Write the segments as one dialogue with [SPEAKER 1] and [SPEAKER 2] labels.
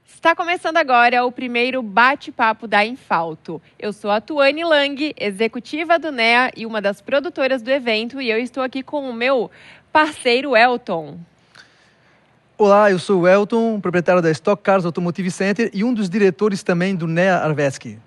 [SPEAKER 1] Está começando agora o primeiro bate-papo da Infalto. Eu sou a Tuane Lang, executiva do NEA e uma das produtoras do evento, e eu estou aqui com o meu parceiro Elton.
[SPEAKER 2] Olá, eu sou o Elton, proprietário da Stock Cars Automotive Center e um dos diretores também do NEA Arveschi.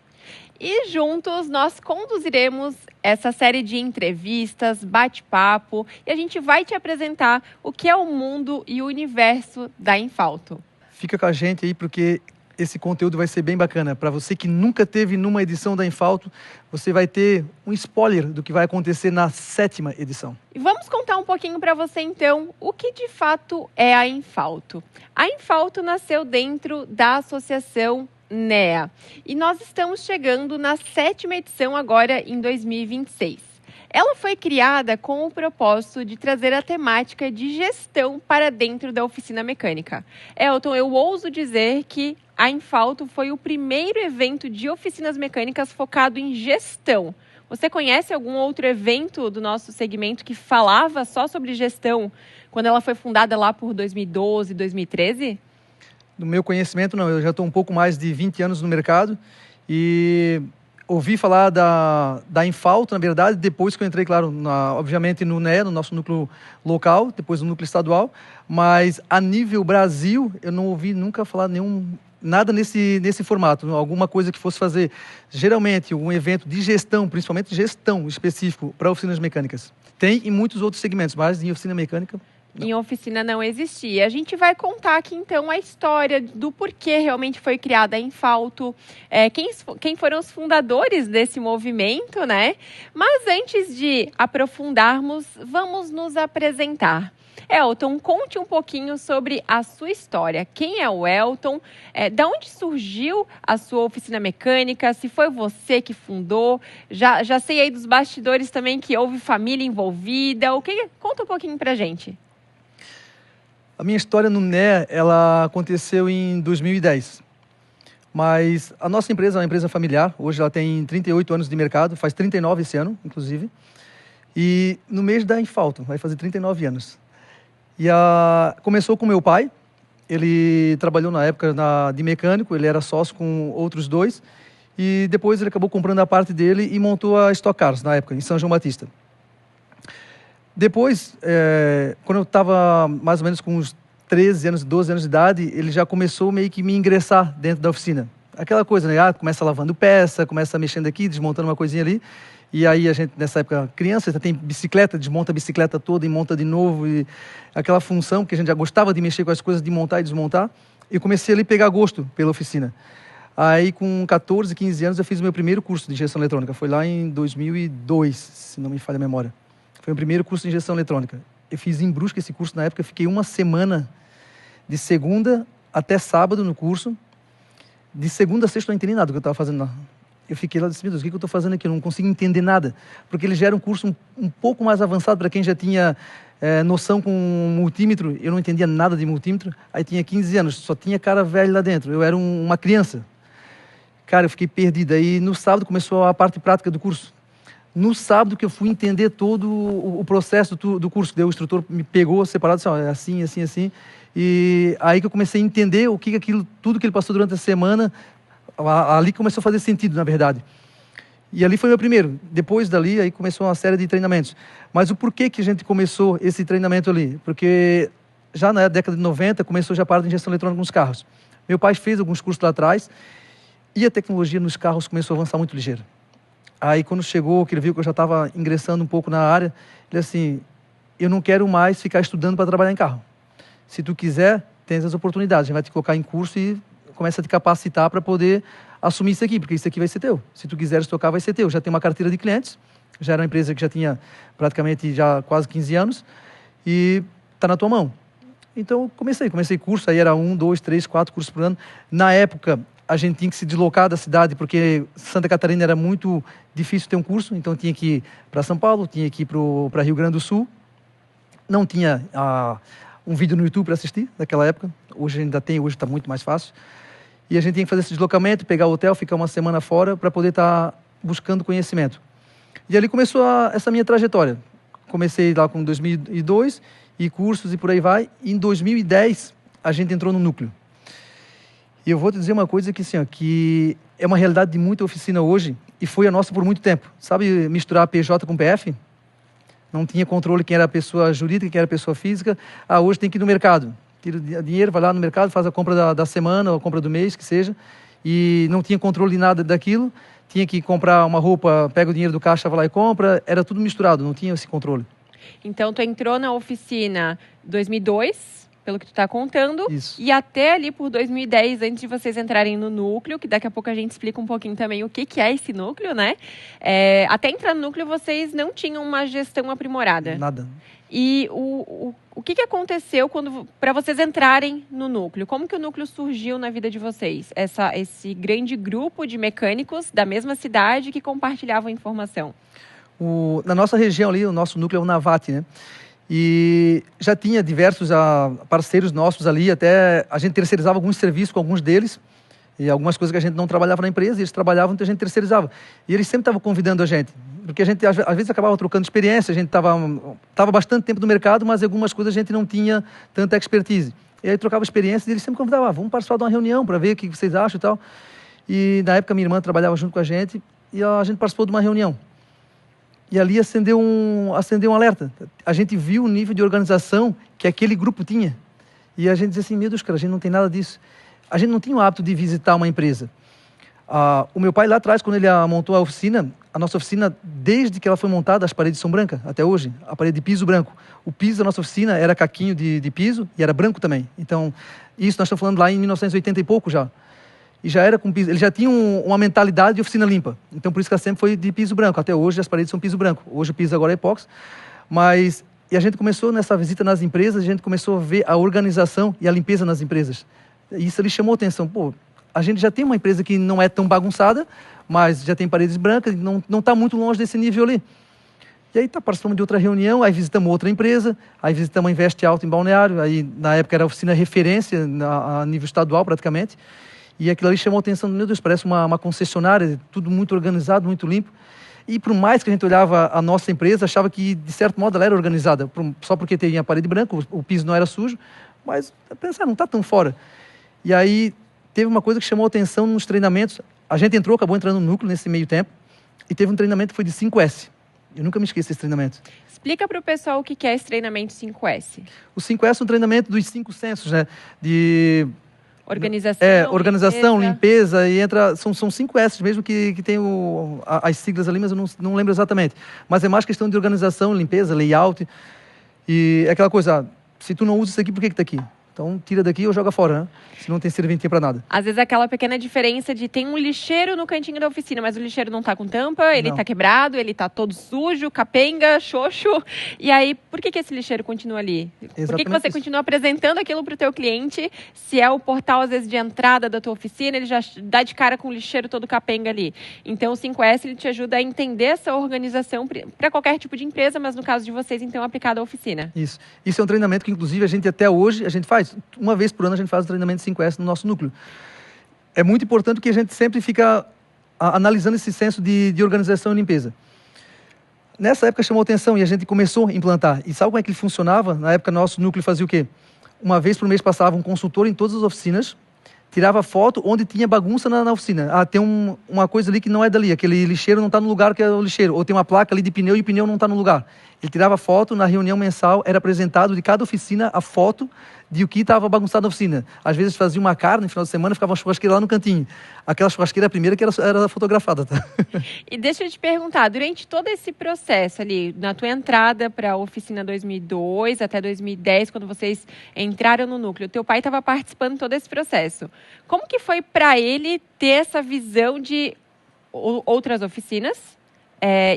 [SPEAKER 1] E juntos nós conduziremos essa série de entrevistas, bate-papo, e a gente vai te apresentar o que é o mundo e o universo da Infalto.
[SPEAKER 2] Fica com a gente aí porque esse conteúdo vai ser bem bacana. Para você que nunca teve numa edição da Infalto, você vai ter um spoiler do que vai acontecer na 7ª edição.
[SPEAKER 1] E vamos contar um pouquinho para você então o que de fato é a Infalto. A Infalto nasceu dentro da associação NEA e nós estamos chegando na 7ª edição agora em 2026. Ela foi criada com o propósito de trazer a temática de gestão para dentro da oficina mecânica. Elton, eu ouso dizer que a Infalto foi o primeiro evento de oficinas mecânicas focado em gestão. Você conhece algum outro evento do nosso segmento que falava só sobre gestão quando ela foi fundada lá por 2012, 2013?
[SPEAKER 2] No meu conhecimento, não. Eu já estou um pouco mais de 20 anos no mercado e ouvi falar da Infalto, na verdade, depois que eu entrei, claro, obviamente no NEA, no nosso núcleo local, depois no núcleo estadual, mas a nível Brasil, eu não ouvi nunca falar nada nesse formato, alguma coisa que fosse fazer, geralmente, um evento de gestão, principalmente gestão específico para oficinas mecânicas. Tem em muitos outros segmentos, mas em oficina mecânica, não.
[SPEAKER 1] Em oficina não existia. A gente vai contar aqui, então, a história do porquê realmente foi criada a Infalto, quem foram os fundadores desse movimento, né? Mas antes de aprofundarmos, vamos nos apresentar. Elton, conte um pouquinho sobre a sua história. Quem é o Elton? Da onde surgiu a sua oficina mecânica? Se foi você que fundou? Já sei aí dos bastidores também que houve família envolvida. Conta um pouquinho pra gente.
[SPEAKER 2] A minha história no NEA, ela aconteceu em 2010. Mas a nossa empresa é uma empresa familiar. Hoje ela tem 38 anos de mercado, faz 39 esse ano, inclusive. E no mês da Infalto, vai fazer 39 anos. E começou com meu pai. Ele trabalhou na época de mecânico, ele era sócio com outros dois. E depois ele acabou comprando a parte dele e montou a Stock Cars, na época, em São João Batista. Depois, quando eu estava mais ou menos com uns 13 anos, 12 anos de idade, ele já começou meio que me ingressar dentro da oficina. Aquela coisa, né? Começa lavando peça, começa mexendo aqui, desmontando uma coisinha ali. E aí a gente, nessa época, criança, já tem bicicleta, desmonta a bicicleta toda e monta de novo. E aquela função que a gente já gostava de mexer com as coisas, de montar e desmontar. E comecei ali a pegar gosto pela oficina. Aí, com 14, 15 anos, eu fiz o meu primeiro curso de injeção eletrônica. Foi lá em 2002, se não me falha a memória. Foi o primeiro curso de injeção eletrônica. Eu fiz em Brusque esse curso na época, eu fiquei uma semana, de segunda até sábado no curso. De segunda a sexta eu não entendi nada do que eu estava fazendo lá. Eu fiquei lá e disse, meu Deus, o que eu estou fazendo aqui? Eu não consigo entender nada. Porque ele já era um curso um pouco mais avançado para quem já tinha noção com multímetro. Eu não entendia nada de multímetro. Aí tinha 15 anos, só tinha cara velho lá dentro. Eu era uma criança. Cara, eu fiquei perdido. Aí no sábado começou a parte prática do curso. No sábado que eu fui entender todo o processo do curso, o instrutor me pegou separado, disse, é assim, assim, assim. E aí que eu comecei a entender tudo que ele passou durante a semana, ali começou a fazer sentido, na verdade. E ali foi meu primeiro. Depois dali, aí começou uma série de treinamentos. Mas o porquê que a gente começou esse treinamento ali? Porque já na década de 90 começou já a parte de injeção eletrônica nos carros. Meu pai fez alguns cursos lá atrás e a tecnologia nos carros começou a avançar muito ligeiro. Aí quando chegou, que ele viu que eu já estava ingressando um pouco na área, ele assim, eu não quero mais ficar estudando para trabalhar em carro. Se tu quiser, tens as oportunidades, a gente vai te colocar em curso e começa a te capacitar para poder assumir isso aqui, porque isso aqui vai ser teu. Se tu quiseres tocar, vai ser teu. Já tem uma carteira de clientes, já era uma empresa que já tinha praticamente já quase 15 anos e está na tua mão. Então comecei curso, aí era 1, 2, 3, 4 cursos por ano. Na época, a gente tinha que se deslocar da cidade, porque Santa Catarina era muito difícil ter um curso, então tinha que ir para São Paulo, tinha que ir para Rio Grande do Sul. Não tinha um vídeo no YouTube para assistir naquela época, hoje ainda tem, hoje está muito mais fácil. E a gente tinha que fazer esse deslocamento, pegar o hotel, ficar uma semana fora para poder estar buscando conhecimento. E ali começou essa minha trajetória. Comecei lá com 2002, e cursos e por aí vai. E em 2010, a gente entrou no núcleo. E eu vou te dizer uma coisa que, assim, ó, que é uma realidade de muita oficina hoje e foi a nossa por muito tempo. Sabe misturar PJ com PF? Não tinha controle quem era a pessoa jurídica, quem era a pessoa física. Hoje tem que ir no mercado. Tira o dinheiro, vai lá no mercado, faz a compra da semana ou a compra do mês, que seja. E não tinha controle de nada daquilo. Tinha que comprar uma roupa, pega o dinheiro do caixa, vai lá e compra. Era tudo misturado, não tinha esse controle.
[SPEAKER 1] Então, tu entrou na oficina em 2002, pelo que tu está contando.
[SPEAKER 2] Isso.
[SPEAKER 1] E até ali por 2010, antes de vocês entrarem no núcleo, que daqui a pouco a gente explica um pouquinho também o que é esse núcleo, né? Até entrar no núcleo, vocês não tinham uma gestão aprimorada.
[SPEAKER 2] Nada.
[SPEAKER 1] E o que aconteceu para vocês entrarem no núcleo? Como que o núcleo surgiu na vida de vocês? Esse grande grupo de mecânicos da mesma cidade que compartilhavam informação.
[SPEAKER 2] Na nossa região ali, o nosso núcleo é o Navate, né? E já tinha diversos parceiros nossos ali, até a gente terceirizava alguns serviços com alguns deles, e algumas coisas que a gente não trabalhava na empresa, e eles trabalhavam, então a gente terceirizava. E eles sempre estavam convidando a gente, porque a gente às vezes acabava trocando experiência, a gente estava bastante tempo no mercado, mas algumas coisas a gente não tinha tanta expertise. E aí trocava experiências e eles sempre convidavam, vamos participar de uma reunião para ver o que vocês acham e tal. E na época minha irmã trabalhava junto com a gente, e a gente participou de uma reunião. E ali acendeu um alerta. A gente viu o nível de organização que aquele grupo tinha. E a gente dizia assim, meu Deus, cara, a gente não tem nada disso. A gente não tinha o hábito de visitar uma empresa. O meu pai lá atrás, quando ele montou a oficina, a nossa oficina, desde que ela foi montada, as paredes são brancas, até hoje, a parede de piso branco. O piso da nossa oficina era caquinho de piso e era branco também. Então, isso nós estamos falando lá em 1980 e pouco já. E já era com piso, ele já tinha uma mentalidade de oficina limpa. Então, por isso que ela sempre foi de piso branco. Até hoje, as paredes são piso branco. Hoje o piso agora é epóxi. E a gente começou nessa visita nas empresas, a gente começou a ver a organização e a limpeza nas empresas. E isso ali chamou a atenção. Pô, a gente já tem uma empresa que não é tão bagunçada, mas já tem paredes brancas, não está muito longe desse nível ali. E aí participamos de outra reunião, aí visitamos outra empresa, aí visitamos a Invest Alto em Balneário, aí na época era a oficina referência a nível estadual praticamente. E aquilo ali chamou a atenção, meu Deus, parece uma concessionária, tudo muito organizado, muito limpo. E por mais que a gente olhava a nossa empresa, achava que, de certo modo, ela era organizada, só porque tinha a parede branca, o piso não era sujo, mas pensar, não está tão fora. E aí teve uma coisa que chamou a atenção nos treinamentos. A gente acabou entrando no núcleo nesse meio tempo, e teve um treinamento que foi de 5S. Eu nunca me esqueço desse treinamento.
[SPEAKER 1] Explica para o pessoal o que é esse treinamento 5S.
[SPEAKER 2] O 5S é um treinamento dos 5 sensos, né?
[SPEAKER 1] Organização,
[SPEAKER 2] limpeza, e são 5 S mesmo que tem as siglas ali, mas eu não lembro exatamente. Mas é mais questão de organização, limpeza, layout. E é aquela coisa, se tu não usa isso aqui, por que está aqui? Então tira daqui ou joga fora, né? Se não tem serventia para nada.
[SPEAKER 1] Às vezes aquela pequena diferença de tem um lixeiro no cantinho da oficina, mas o lixeiro não está com tampa, ele está quebrado, ele está todo sujo, capenga, xoxo. E aí, por que esse lixeiro continua ali?
[SPEAKER 2] Exatamente.
[SPEAKER 1] Por que você continua apresentando aquilo para o teu cliente? Se é o portal, às vezes, de entrada da tua oficina, ele já dá de cara com o lixeiro todo capenga ali. Então, o 5S ele te ajuda a entender essa organização para qualquer tipo de empresa, mas no caso de vocês, então, aplicado à oficina.
[SPEAKER 2] Isso é um treinamento que, inclusive, a gente até hoje, a gente faz. Uma vez por ano a gente faz o treinamento 5S no nosso núcleo. É muito importante que a gente sempre fica analisando esse senso de organização e limpeza. Nessa época chamou atenção e a gente começou a implantar. E sabe como é que ele funcionava? Na época nosso núcleo fazia o quê? Uma vez por mês passava um consultor em todas as oficinas, tirava foto onde tinha bagunça na oficina. Tem uma coisa ali que não é dali, aquele lixeiro não está no lugar que é o lixeiro. Ou tem uma placa ali de pneu e o pneu não está no lugar. Ele tirava foto, na reunião mensal era apresentado de cada oficina a foto de o que estava bagunçado na oficina. Às vezes fazia uma carne, no final de semana ficava uma churrasqueira lá no cantinho. Aquela churrasqueira a primeira que era fotografada. Tá?
[SPEAKER 1] E deixa eu te perguntar, durante todo esse processo ali, na tua entrada para a oficina 2002 até 2010, quando vocês entraram no núcleo, teu pai estava participando de todo esse processo. Como que foi para ele ter essa visão de outras oficinas?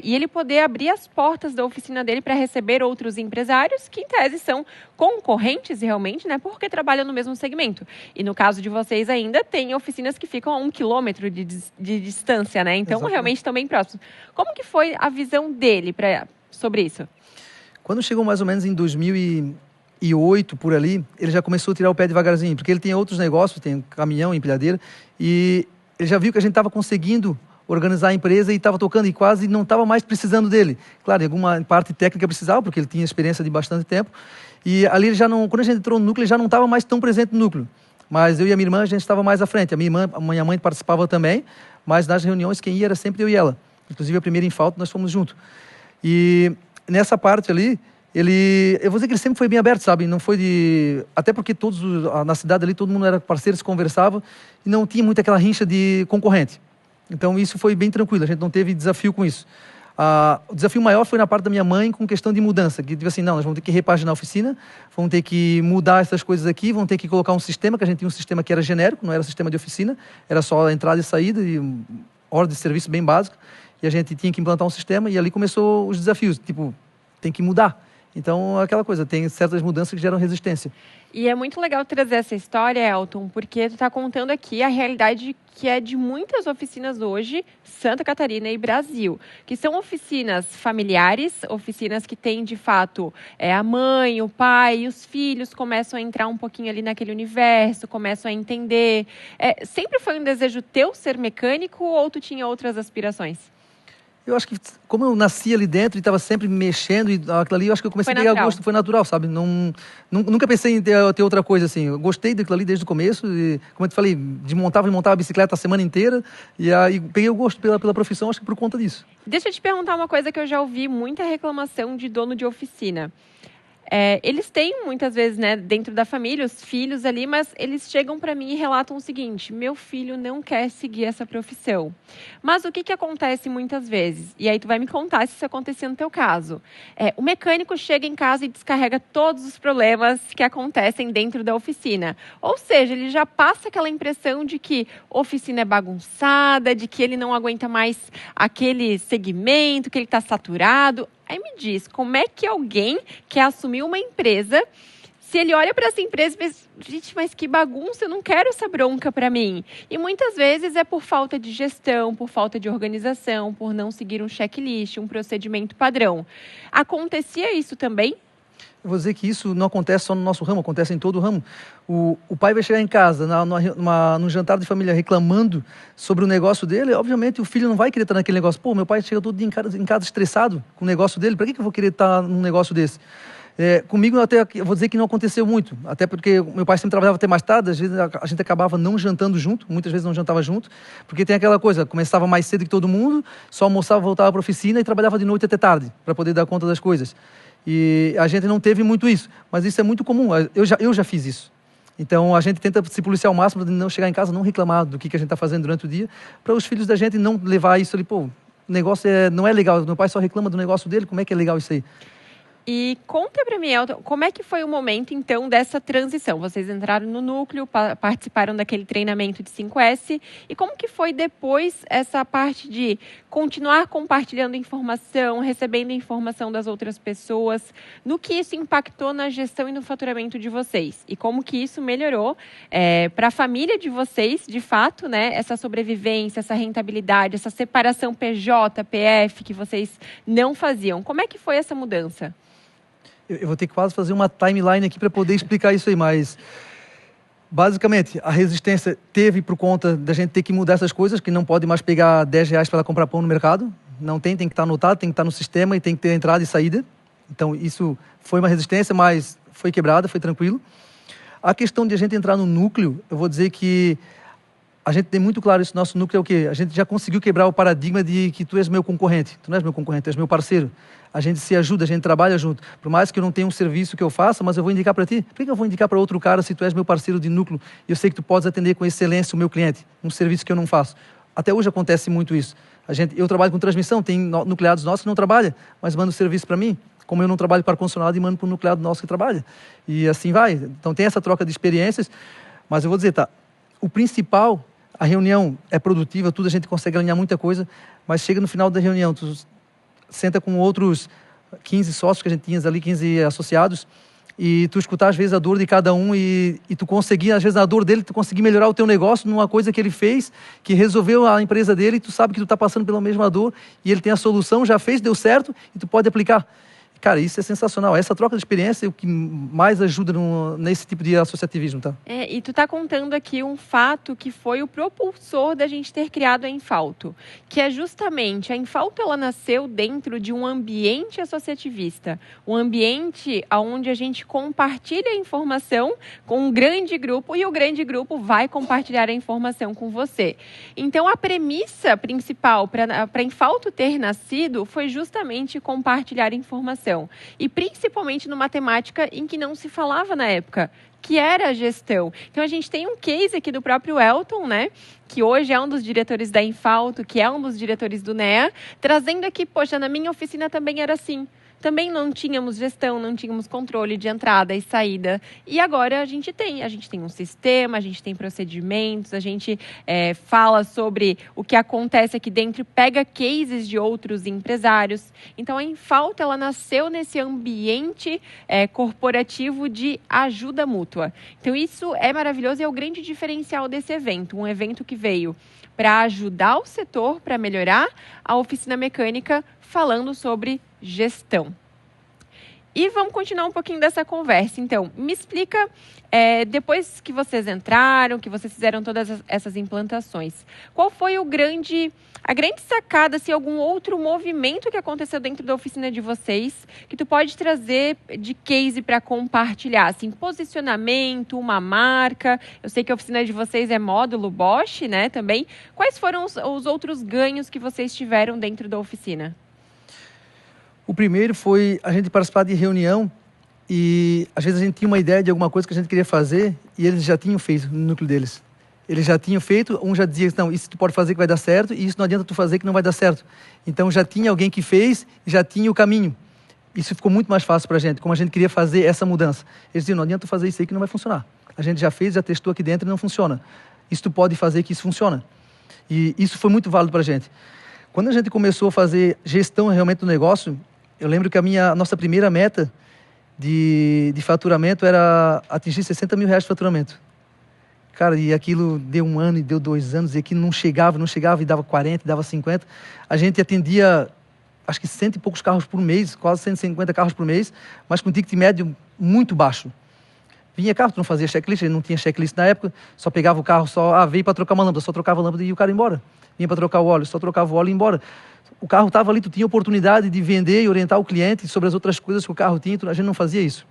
[SPEAKER 1] E ele poder abrir as portas da oficina dele para receber outros empresários que, em tese, são concorrentes realmente, né? Porque trabalham no mesmo segmento. E no caso de vocês ainda, tem oficinas que ficam a 1 quilômetro de distância, né? Então,
[SPEAKER 2] Exatamente.
[SPEAKER 1] Realmente estão bem próximos. Como que foi a visão dele sobre isso?
[SPEAKER 2] Quando chegou mais ou menos em 2008, por ali, ele já começou a tirar o pé devagarzinho, porque ele tem outros negócios, tem caminhão, empilhadeira, e ele já viu que a gente estava conseguindo organizar a empresa e estava tocando e quase não estava mais precisando dele. Claro, em alguma parte técnica precisava, porque ele tinha experiência de bastante tempo. E ali ele já não, quando a gente entrou no núcleo, ele já não estava mais tão presente no núcleo. Mas eu e a minha irmã, a gente estava mais à frente. A minha mãe participava também, mas nas reuniões quem ia era sempre eu e ela. Inclusive a primeira Infalto nós fomos juntos. E nessa parte ali, eu vou dizer que ele sempre foi bem aberto, sabe? Não foi de... Até porque na cidade ali todo mundo era parceiro, se conversava e não tinha muito aquela rincha de concorrente. Então isso foi bem tranquilo, a gente não teve desafio com isso. O desafio maior foi na parte da minha mãe com questão de mudança, que tipo assim, não, nós vamos ter que repaginar a oficina, vamos ter que mudar essas coisas aqui, vamos ter que colocar um sistema, que a gente tinha um sistema que era genérico, não era sistema de oficina, era só entrada e saída e ordem de serviço bem básico, e a gente tinha que implantar um sistema e ali começou os desafios, tipo, tem que mudar. Então, aquela coisa, tem certas mudanças que geram resistência.
[SPEAKER 1] E é muito legal trazer essa história, Elton, porque tu está contando aqui a realidade que é de muitas oficinas hoje, Santa Catarina e Brasil, que são oficinas familiares, oficinas que têm, de fato, a mãe, o pai e os filhos começam a entrar um pouquinho ali naquele universo, começam a entender. Sempre foi um desejo teu ser mecânico ou tu tinha outras aspirações?
[SPEAKER 2] Eu acho que, como eu nasci ali dentro e estava sempre mexendo, e aquilo ali, eu acho que eu comecei a pegar gosto, foi natural, sabe? Nunca pensei em ter outra coisa assim. Eu gostei daquilo ali desde o começo, e, como eu te falei, desmontava e montava a bicicleta a semana inteira, e aí peguei o gosto pela profissão, acho que por conta disso.
[SPEAKER 1] Deixa eu te perguntar uma coisa que eu já ouvi muita reclamação de dono de oficina. Eles têm, muitas vezes, né, dentro da família, os filhos ali, mas eles chegam para mim e relatam o seguinte: meu filho não quer seguir essa profissão. Mas o que acontece muitas vezes? E aí tu vai me contar se isso acontecia no teu caso. O mecânico chega em casa e descarrega todos os problemas que acontecem dentro da oficina. Ou seja, ele já passa aquela impressão de que a oficina é bagunçada, de que ele não aguenta mais aquele segmento, que ele está saturado. Aí me diz, como é que alguém quer assumir uma empresa, se ele olha para essa empresa e pensa, gente, mas que bagunça, eu não quero essa bronca para mim. E muitas vezes é por falta de gestão, por falta de organização, por não seguir um checklist, um procedimento padrão. Acontecia isso também?
[SPEAKER 2] Eu vou dizer que isso não acontece só no nosso ramo, acontece em todo o ramo. O pai vai chegar em casa, num jantar de família, reclamando sobre o negócio dele. Obviamente, o filho não vai querer estar naquele negócio. Pô, meu pai chega todo dia em casa estressado com o negócio dele. Para que eu vou querer estar num negócio desse? Comigo, eu vou dizer que não aconteceu muito. Até porque meu pai sempre trabalhava até mais tarde. Às vezes, a gente acabava não jantando junto. Muitas vezes não jantava junto. Porque tem aquela coisa, começava mais cedo que todo mundo, só almoçava, voltava para a oficina e trabalhava de noite até tarde, para poder dar conta das coisas. E a gente não teve muito isso, mas isso é muito comum, eu já fiz isso. Então a gente tenta se policiar ao máximo de não chegar em casa, não reclamar do que a gente está fazendo durante o dia, para os filhos da gente não levar isso ali, pô, o negócio não é legal, meu pai só reclama do negócio dele, como é que é legal isso aí?
[SPEAKER 1] E conta para mim, Elton, como é que foi o momento, então, dessa transição? Vocês entraram no núcleo, participaram daquele treinamento de 5S, e como que foi depois essa parte de continuar compartilhando informação, recebendo informação das outras pessoas, no que isso impactou na gestão e no faturamento de vocês? E como que isso melhorou para a família de vocês, de fato, né, essa sobrevivência, essa rentabilidade, essa separação PJ, PF que vocês não faziam? Como é que foi essa mudança?
[SPEAKER 2] Eu vou ter que quase fazer uma timeline aqui para poder explicar isso aí, mas basicamente a resistência teve por conta da gente ter que mudar essas coisas, que não pode mais pegar R$10 para comprar pão no mercado, não tem que estar anotado, tem que estar no sistema e tem que ter entrada e saída. Então isso foi uma resistência, mas foi quebrada, foi tranquilo. A questão de a gente entrar no núcleo, eu vou dizer que a gente tem muito claro isso, nosso núcleo é o quê? A gente já conseguiu quebrar o paradigma de que tu és meu concorrente. Tu não és meu concorrente, tu és meu parceiro. A gente se ajuda, a gente trabalha junto. Por mais que eu não tenha um serviço que eu faça, mas eu vou indicar para ti. Por que eu vou indicar para outro cara se tu és meu parceiro de núcleo e eu sei que tu podes atender com excelência o meu cliente, um serviço que eu não faço? Até hoje acontece muito isso. Eu trabalho com transmissão, tem nucleados nossos que não trabalham, mas mandam serviço para mim. Como eu não trabalho para ar-condicionado e mando para o nucleado nosso que trabalha. E assim vai. Então tem essa troca de experiências, mas eu vou dizer, tá, o principal... A reunião é produtiva, tudo a gente consegue alinhar muita coisa, mas chega no final da reunião, tu senta com outros 15 sócios que a gente tinha ali, 15 associados, e tu escutar às vezes a dor de cada um e tu conseguir, às vezes na dor dele, tu conseguir melhorar o teu negócio numa coisa que ele fez, que resolveu a empresa dele, e tu sabe que tu está passando pela mesma dor, e ele tem a solução, já fez, deu certo, e tu pode aplicar. Cara, isso é sensacional. Essa troca de experiência é o que mais ajuda nesse tipo de associativismo, tá?
[SPEAKER 1] E tu tá contando aqui um fato que foi o propulsor da gente ter criado a Infalto, que é justamente, a Infalto ela nasceu dentro de um ambiente associativista, um ambiente onde a gente compartilha a informação com um grande grupo e o grande grupo vai compartilhar a informação com você. Então, a premissa principal para a Infalto ter nascido foi justamente compartilhar informação. E principalmente numa temática em que não se falava na época, que era a gestão. Então, a gente tem um case aqui do próprio Elton, né? Que hoje é um dos diretores da Infalto, que é um dos diretores do NEA, trazendo aqui, poxa, na minha oficina também era assim. Também não tínhamos gestão, não tínhamos controle de entrada e saída. E agora a gente tem um sistema, a gente tem procedimentos, a gente fala sobre o que acontece aqui dentro, pega cases de outros empresários. Então, a Infalto, ela nasceu nesse ambiente corporativo de ajuda mútua. Então, isso é maravilhoso e é o grande diferencial desse evento. Um evento que veio para ajudar o setor, para melhorar a oficina mecânica, falando sobre gestão. E vamos continuar um pouquinho dessa conversa. Então, me explica, depois que vocês entraram, que vocês fizeram todas essas implantações, qual foi a grande sacada, se algum outro movimento que aconteceu dentro da oficina de vocês, que tu pode trazer de case para compartilhar, assim, posicionamento, uma marca. Eu sei que a oficina de vocês é módulo Bosch, né, também. Quais foram os outros ganhos que vocês tiveram dentro da oficina?
[SPEAKER 2] O primeiro foi a gente participar de reunião e às vezes a gente tinha uma ideia de alguma coisa que a gente queria fazer e eles já tinham feito no núcleo deles. Eles já tinham feito, um já dizia, não, isso tu pode fazer que vai dar certo e isso não adianta tu fazer que não vai dar certo. Então já tinha alguém que fez e já tinha o caminho. Isso ficou muito mais fácil para a gente, como a gente queria fazer essa mudança. Eles diziam, não adianta tu fazer isso aí que não vai funcionar. A gente já fez, já testou aqui dentro e não funciona. Isso tu pode fazer que isso funciona. E isso foi muito válido para a gente. Quando a gente começou a fazer gestão realmente do negócio, eu lembro que a nossa primeira meta de faturamento era atingir 60 mil reais de faturamento. Cara, e aquilo deu 1 ano e deu 2 anos, e aquilo não chegava, e dava 40, dava 50. A gente atendia, acho que 100 e poucos carros por mês, quase 150 carros por mês, mas com ticket médio muito baixo. Vinha carro, tu não fazia checklist, não tinha checklist na época, só pegava o carro, veio para trocar uma lâmpada, só trocava a lâmpada e o cara ia embora. Vinha para trocar o óleo, só trocava o óleo e ia embora. O carro estava ali, tu tinha oportunidade de vender e orientar o cliente sobre as outras coisas que o carro tinha, a gente não fazia isso.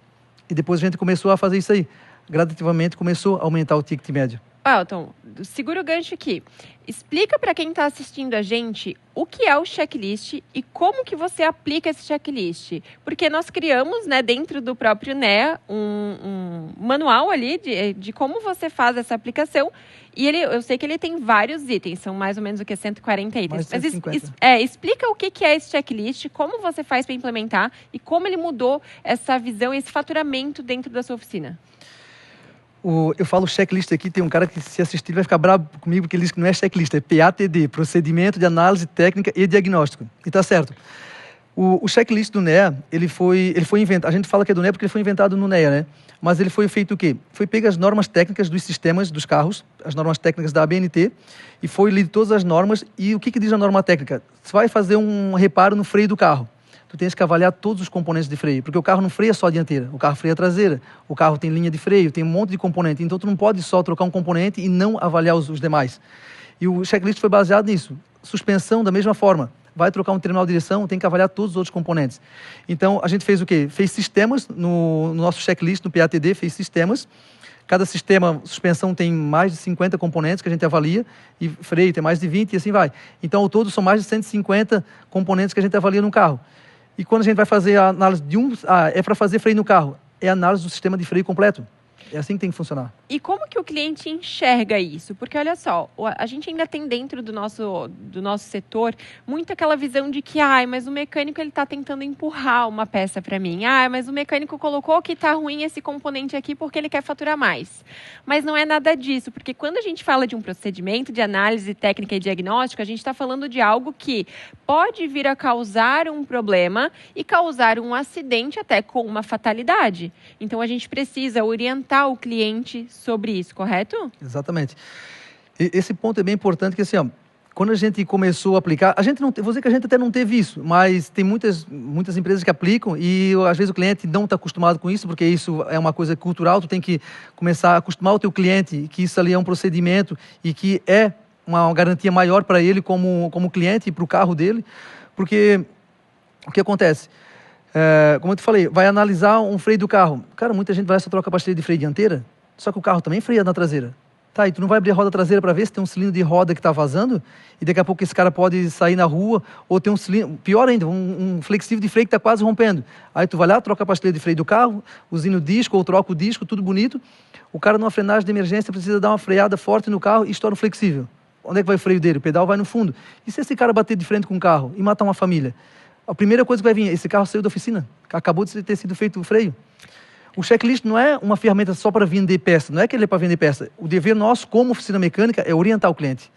[SPEAKER 2] E depois a gente começou a fazer isso aí. Gradativamente começou a aumentar o ticket médio.
[SPEAKER 1] Elton, segura o gancho aqui. Explica para quem está assistindo a gente o que é o checklist e como que você aplica esse checklist. Porque nós criamos, né, dentro do próprio NEA, um manual ali de como você faz essa aplicação. E eu sei que ele tem vários itens, são mais ou menos o que? 140 itens.
[SPEAKER 2] Mais 150.
[SPEAKER 1] Mas explica o que é esse checklist, como você faz para implementar e como ele mudou essa visão, esse faturamento dentro da sua oficina.
[SPEAKER 2] Eu falo checklist aqui, tem um cara que se assistir vai ficar bravo comigo porque ele diz que não é checklist, é PATD, Procedimento de Análise Técnica e Diagnóstico. E tá certo. O checklist do NEA, ele foi inventado, a gente fala que é do NEA porque ele foi inventado no NEA, né? Mas ele foi feito o quê? Foi pegar as normas técnicas dos sistemas dos carros, as normas técnicas da ABNT, e foi lido todas as normas. E o que diz a norma técnica? Você vai fazer um reparo no freio do carro. Tu tens que avaliar todos os componentes de freio, porque o carro não freia só a dianteira, o carro freia a traseira, o carro tem linha de freio, tem um monte de componente, então tu não pode só trocar um componente e não avaliar os demais. E o checklist foi baseado nisso. Suspensão, da mesma forma. Vai trocar um terminal de direção, tem que avaliar todos os outros componentes. Então, a gente fez o quê? Fez sistemas no nosso checklist, no PATD, fez sistemas. Cada sistema, suspensão tem mais de 50 componentes que a gente avalia, e freio tem mais de 20 e assim vai. Então, ao todo, são mais de 150 componentes que a gente avalia no carro. E quando a gente vai fazer a análise de é para fazer freio no carro, é a análise do sistema de freio completo. É assim que tem que funcionar.
[SPEAKER 1] E como que o cliente enxerga isso? Porque, olha só, a gente ainda tem dentro do nosso setor muito aquela visão de que, mas o mecânico ele está tentando empurrar uma peça para mim. Mas o mecânico colocou que está ruim esse componente aqui porque ele quer faturar mais. Mas não é nada disso, porque quando a gente fala de um procedimento de análise técnica e diagnóstico, a gente está falando de algo que pode vir a causar um problema e causar um acidente até com uma fatalidade. Então, a gente precisa orientar o cliente sobre isso, correto?
[SPEAKER 2] Exatamente. E esse ponto é bem importante, que assim, quando a gente começou a aplicar, a gente não, vou dizer que a gente até não teve isso, mas tem muitas empresas que aplicam e às vezes o cliente não está acostumado com isso, porque isso é uma coisa cultural, tu tem que começar a acostumar o teu cliente que isso ali é um procedimento e que é uma garantia maior para ele como cliente e para o carro dele, porque o que acontece? Como eu te falei, vai analisar um freio do carro. Cara, muita gente vai só trocar a pastilha de freio dianteira, só que o carro também freia na traseira. Tá, e tu não vai abrir a roda traseira para ver se tem um cilindro de roda que está vazando e daqui a pouco esse cara pode sair na rua ou tem um cilindro, pior ainda, um flexível de freio que está quase rompendo. Aí tu vai lá, troca a pastilha de freio do carro, usina o disco ou troca o disco, tudo bonito. O cara numa frenagem de emergência precisa dar uma freada forte no carro e estoura o flexível. Onde é que vai o freio dele? O pedal vai no fundo. E se esse cara bater de frente com o carro e matar uma família? A primeira coisa que vai vir, esse carro saiu da oficina, acabou de ter sido feito o freio. O checklist não é uma ferramenta só para vender peça, não é que ele é para vender peça. O dever nosso, como oficina mecânica, é orientar o cliente.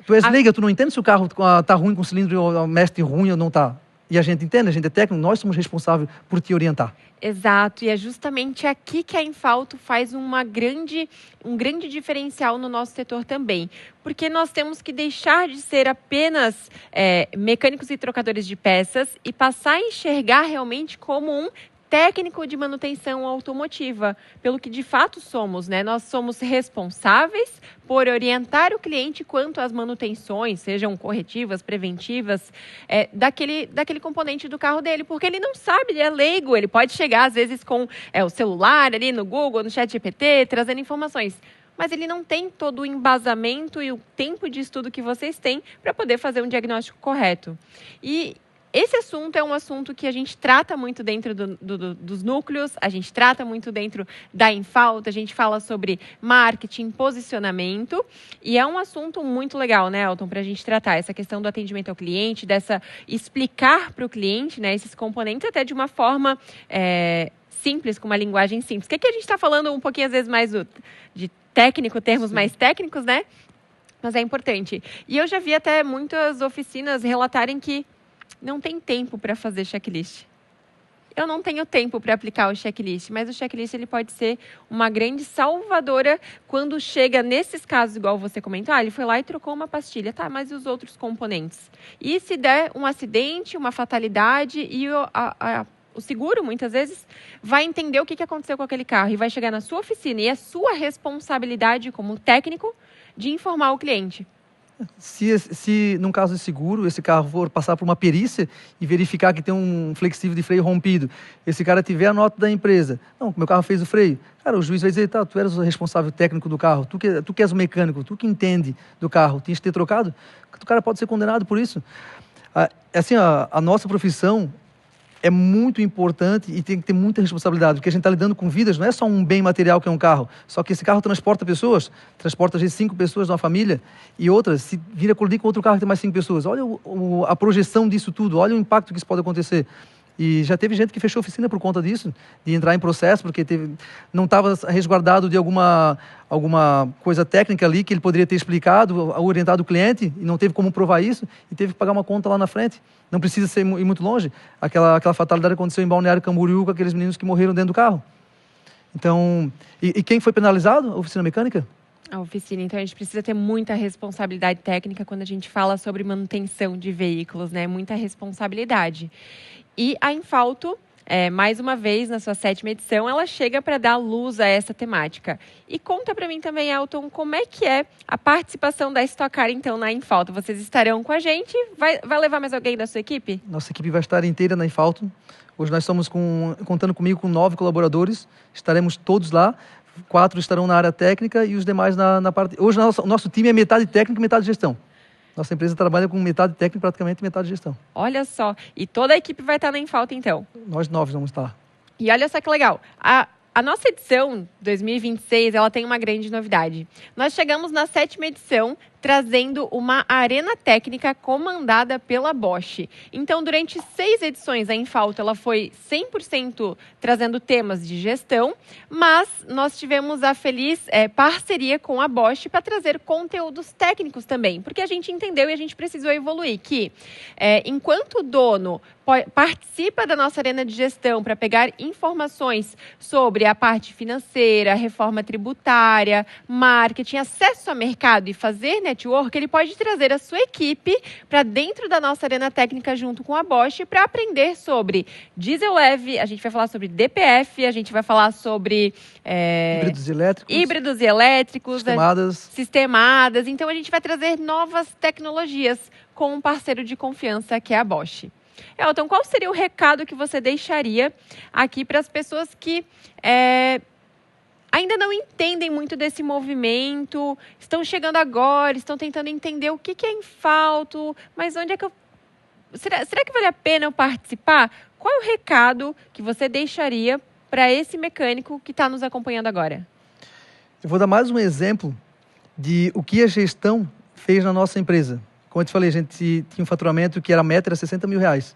[SPEAKER 2] Tu és leiga, tu não entende se o carro está ruim com o cilindro, ou mestre ruim ou não está. E a gente entende, a gente é técnico, nós somos responsáveis por te orientar.
[SPEAKER 1] Exato, e é justamente aqui que a Infalto faz um grande diferencial no nosso setor também. Porque nós temos que deixar de ser apenas mecânicos e trocadores de peças e passar a enxergar realmente como um técnico de manutenção automotiva, pelo que de fato somos, né? Nós somos responsáveis por orientar o cliente quanto às manutenções, sejam corretivas, preventivas, daquele componente do carro dele, porque ele não sabe, ele é leigo, ele pode chegar às vezes com o celular ali no Google, no ChatGPT, trazendo informações. Mas ele não tem todo o embasamento e o tempo de estudo que vocês têm para poder fazer um diagnóstico correto. E esse assunto é um assunto que a gente trata muito dentro dos núcleos, a gente trata muito dentro da Infalto, a gente fala sobre marketing, posicionamento, e é um assunto muito legal, né, Elton, para a gente tratar essa questão do atendimento ao cliente, explicar para o cliente, né, esses componentes até de uma forma simples, com uma linguagem simples. O que a gente está falando um pouquinho, às vezes, mais de técnico, termos Sim. mais técnicos, né? Mas é importante. E eu já vi até muitas oficinas relatarem que não tem tempo para fazer checklist. Eu não tenho tempo para aplicar o checklist, mas o checklist ele pode ser uma grande salvadora quando chega nesses casos, igual você comentou, ele foi lá e trocou uma pastilha, tá, mas e os outros componentes? E se der um acidente, uma fatalidade e o seguro, muitas vezes, vai entender o que aconteceu com aquele carro e vai chegar na sua oficina e é sua responsabilidade como técnico de informar o cliente.
[SPEAKER 2] Se num caso de seguro, esse carro for passar por uma perícia e verificar que tem um flexível de freio rompido, esse cara tiver a nota da empresa, não, meu carro fez o freio, cara, o juiz vai dizer, tá, tu eras o responsável técnico do carro, tu que és o mecânico, tu que entende do carro, tens que ter trocado, o cara pode ser condenado por isso. Assim, a nossa profissão é muito importante e tem que ter muita responsabilidade, porque a gente está lidando com vidas, não é só um bem material que é um carro, só que esse carro transporta pessoas, transporta às vezes 5 pessoas de uma família, e outras, se vira colidir com outro carro que tem mais 5 pessoas, olha a projeção disso tudo, olha o impacto que isso pode acontecer. E já teve gente que fechou oficina por conta disso, de entrar em processo, porque não estava resguardado de alguma coisa técnica ali que ele poderia ter explicado, orientado o cliente, e não teve como provar isso, e teve que pagar uma conta lá na frente. Não precisa ir muito longe. Aquela fatalidade aconteceu em Balneário Camboriú com aqueles meninos que morreram dentro do carro. Então, e quem foi penalizado? A oficina mecânica?
[SPEAKER 1] A oficina. Então, a gente precisa ter muita responsabilidade técnica quando a gente fala sobre manutenção de veículos, né? Muita responsabilidade. E a Infalto, mais uma vez, na sua 7ª edição, ela chega para dar luz a essa temática. E conta para mim também, Elton, como é que é a participação da Stock Car, então, na Infalto? Vocês estarão com a gente? Vai levar mais alguém da sua equipe?
[SPEAKER 2] Nossa equipe vai estar inteira na Infalto. Hoje nós estamos contando comigo com 9 colaboradores. Estaremos todos lá. 4 estarão na área técnica e os demais na parte... Hoje o nosso time é metade técnico e metade gestão. Nossa empresa trabalha com metade técnico, praticamente metade gestão.
[SPEAKER 1] Olha só, e toda a equipe vai estar na Infalto, então?
[SPEAKER 2] Nós 9 vamos estar.
[SPEAKER 1] E olha só que legal, a nossa edição 2026, ela tem uma grande novidade. Nós chegamos na 7ª edição, trazendo uma arena técnica comandada pela Bosch. Então, durante 6 edições, a Infalto ela foi 100% trazendo temas de gestão, mas nós tivemos a feliz parceria com a Bosch para trazer conteúdos técnicos também, porque a gente entendeu e a gente precisou evoluir que, enquanto o dono participa da nossa arena de gestão para pegar informações sobre a parte financeira, reforma tributária, marketing, acesso a mercado e fazer network, ele pode trazer a sua equipe para dentro da nossa arena técnica junto com a Bosch para aprender sobre diesel leve, a gente vai falar sobre DPF, a gente vai falar sobre híbridos e elétricos, sistemadas. Então, a gente vai trazer novas tecnologias com um parceiro de confiança que é a Bosch. Elton, qual seria o recado que você deixaria aqui para as pessoas que ainda não entendem muito desse movimento, estão chegando agora, estão tentando entender o que é Infalto, mas onde é que será que vale a pena eu participar? Qual é o recado que você deixaria para esse mecânico que está nos acompanhando agora?
[SPEAKER 2] Eu vou dar mais um exemplo de o que a gestão fez na nossa empresa. Como eu te falei, a gente tinha um faturamento que a meta era 60 mil reais.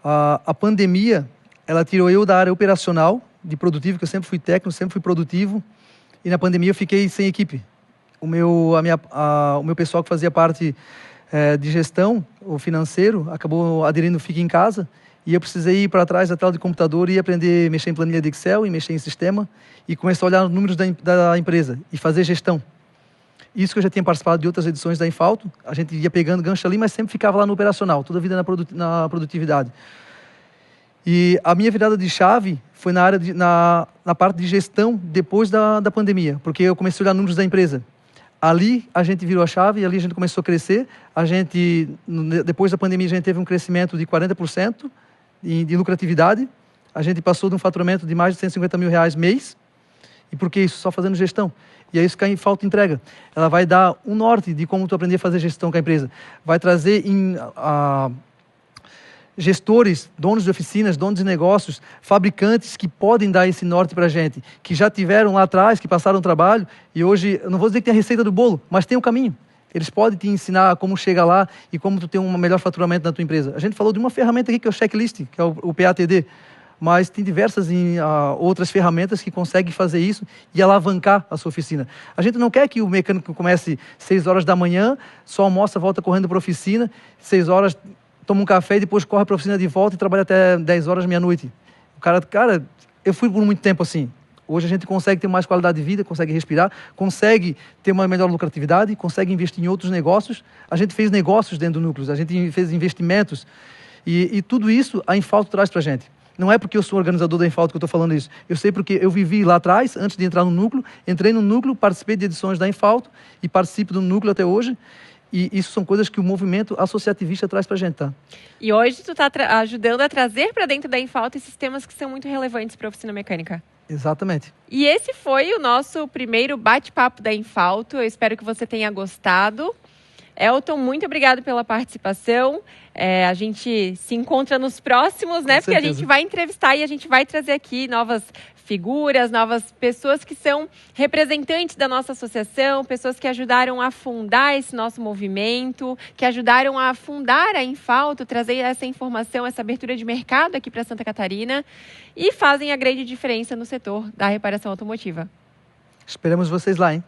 [SPEAKER 2] A pandemia, ela tirou eu da área operacional, de produtivo, que eu sempre fui técnico, sempre fui produtivo, e na pandemia eu fiquei sem equipe. O meu pessoal que fazia parte de gestão, o financeiro, acabou aderindo Fique em Casa, e eu precisei ir para trás da tela de computador e aprender a mexer em planilha de Excel e mexer em sistema, e começar a olhar os números da empresa e fazer gestão. Isso que eu já tinha participado de outras edições da Infalto, a gente ia pegando gancho ali, mas sempre ficava lá no operacional, toda a vida na produtividade. E a minha virada de chave foi na parte de gestão depois da pandemia, porque eu comecei a olhar números da empresa. Ali a gente virou a chave, ali a gente começou a crescer. Depois da pandemia, a gente teve um crescimento de 40% de lucratividade. A gente passou de um faturamento de mais de 150 mil reais mês. E por que isso? Só fazendo gestão. E é isso que a Infalto entrega. Ela vai dar um norte de como tu aprender a fazer gestão com a empresa. Vai trazer gestores, donos de oficinas, donos de negócios, fabricantes que podem dar esse norte para a gente, que já tiveram lá atrás, que passaram o trabalho, e hoje, eu não vou dizer que tem a receita do bolo, mas tem o caminho. Eles podem te ensinar como chegar lá e como tu ter um melhor faturamento na tua empresa. A gente falou de uma ferramenta aqui, que é o checklist, que é o PATD, mas tem diversas outras ferramentas que conseguem fazer isso e alavancar a sua oficina. A gente não quer que o mecânico comece 6 horas da manhã, só almoça, volta correndo para a oficina, 6 horas... toma um café e depois corre para a oficina de volta e trabalha até 10 horas, meia-noite. Cara, eu fui por muito tempo assim. Hoje a gente consegue ter mais qualidade de vida, consegue respirar, consegue ter uma melhor lucratividade, consegue investir em outros negócios. A gente fez negócios dentro do Núcleos, a gente fez investimentos. E tudo isso a Infalto traz para a gente. Não é porque eu sou organizador da Infalto que eu estou falando isso. Eu sei porque eu vivi lá atrás, antes de entrar no Núcleo, entrei no Núcleo, participei de edições da Infalto e participo do Núcleo até hoje. E isso são coisas que o movimento associativista traz para a gente, tá?
[SPEAKER 1] E hoje tu está ajudando a trazer para dentro da Infalto esses temas que são muito relevantes para a oficina mecânica.
[SPEAKER 2] Exatamente.
[SPEAKER 1] E esse foi o nosso primeiro bate-papo da Infalto. Eu espero que você tenha gostado. Elton, muito obrigado pela participação. A gente se encontra nos próximos, né? Porque a gente vai entrevistar e a gente vai trazer aqui novas figuras, novas pessoas que são representantes da nossa associação, pessoas que ajudaram a fundar esse nosso movimento, que ajudaram a fundar a Infalto, trazer essa informação, essa abertura de mercado aqui para Santa Catarina e fazem a grande diferença no setor da reparação automotiva.
[SPEAKER 2] Esperamos vocês lá, hein?